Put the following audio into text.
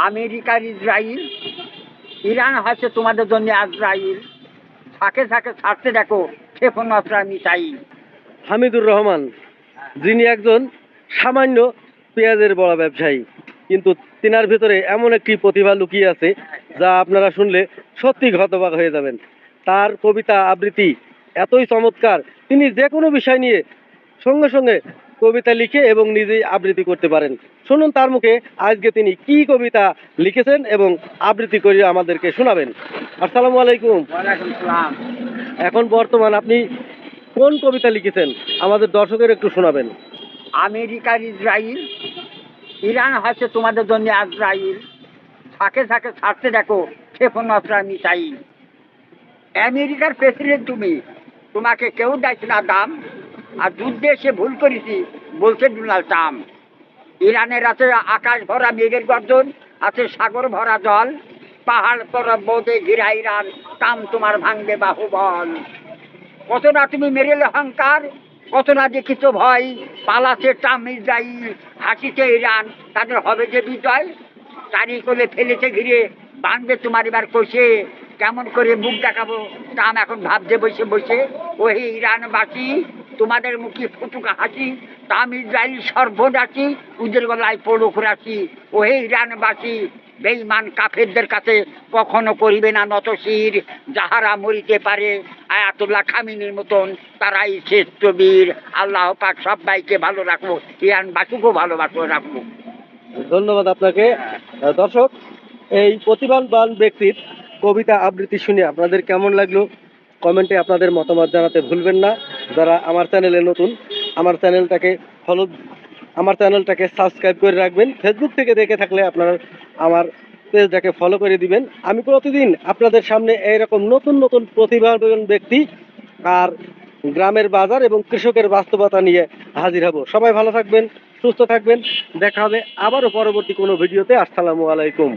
আমেরিকার Israel, Iran হচ্ছে তোমাদের জন্য আজরাইল, থাকে থাকে ছাড়তে দেখো ক্ষেপণাস্ত্র মিসাইল। হামিদুর রহমান, যিনি একজন সামান্য পেঁয়াজের বড় ব্যবসায়ী, কিন্তু তিনার ভিতরে এমন একটি প্রতিভা লুকিয়ে আছে যা আপনারা শুনলে সত্যি হতবাক হয়ে যাবেন। তার কবিতা আবৃত্তি এতই চমৎকার, তিনি যে কোনো বিষয় নিয়ে সঙ্গে সঙ্গে কবিতা লিখে এবং নিজেই আবৃত্তি করতে পারেন। শুনুন তার মুখে আজকে তিনি কি কবিতা লিখেছেন এবং আবৃত্তি করে আমাদেরকে শোনাবেন। আসসালামু আলাইকুম। ওয়ালাইকুম সালাম। এখন বর্তমান আপনি কোন কবিতা লিখেছেন আমাদের দর্শকের একটু শোনাবেন। আমেরিকার ইসরায়েল, ইরান হচ্ছে তোমাদের জন্য আজরাইল, থাকে থাকে ছাড়তে দেখো ক্ষেপণাস্ত্র মিসাইল। আমেরিকার প্রেসিডেন্ট তুমি, তোমাকে কেউ দেখছে না দাম, আর যুদ্ধে এসে ভুল করেছি বলছে ডোনাল্ড ট্রাম্প। ইরানের আছে আকাশ ভরা মেঘের গর্জন, আছে সাগর ভরা জল, পাহাড় পর্বত বোধে ঘিরা ইরান, কাম তোমার ভাঙবে বাহুবল। কত না তুমি মেরেলে অহংকার, কত না দেখিত ভয়, পালাছে ট্রাম্প ইসরায়েল, হাসিছে ইরান, তাদের হবে যে বিজয়। তারই করে ফেলেছে ঘিরে, বাঁধবে তোমার এবার কষে, কেমন করে মুখ দেখাবো ট্রাম্প এখন ভাবছে বসে বসে। ওহে ইরানবাসী, তোমাদের মুখে ফুটুকা হাসি, ট্রাম্প ইসরায়েল সর্বনাশী, উদের গলায় পড়ুক রাশি। ওহে ইরানবাসী, বেঈমান কাফেরদের কাছে কখনো করিবে না নতশির, যাহারা মরিতে পারে আয়াতুল্লাহ খামিনির মতন, তারাই শ্রেষ্ঠ বীর। আল্লাহ পাক সবাইকে ভালো রাখবো, ইরানবাসীকেও ভালোবাসো রাখবো। ধন্যবাদ আপনাকে। দর্শক, এই প্রতিভাবান ব্যক্তির কবিতা আবৃত্তি শুনে আপনাদের কেমন লাগলো কমেন্টে আপনাদের মতামত জানাতে ভুলবেন না। যারা আমার চ্যানেলে নতুন, আমার চ্যানেলটাকে সাবস্ক্রাইব করে রাখবেন। ফেসবুক থেকে দেখে থাকলে আপনারা আমার পেজটাকে ফলো করে দিবেন। আমি প্রতিদিন আপনাদের সামনে এইরকম নতুন নতুন প্রতিভাবান ব্যক্তি আর গ্রামের বাজার এবং কৃষকের বাস্তবতা নিয়ে হাজির হব। সবাই ভালো থাকবেন, সুস্থ থাকবেন। দেখা হবে আবারও পরবর্তী কোনো ভিডিওতে। আসসালামু আলাইকুম।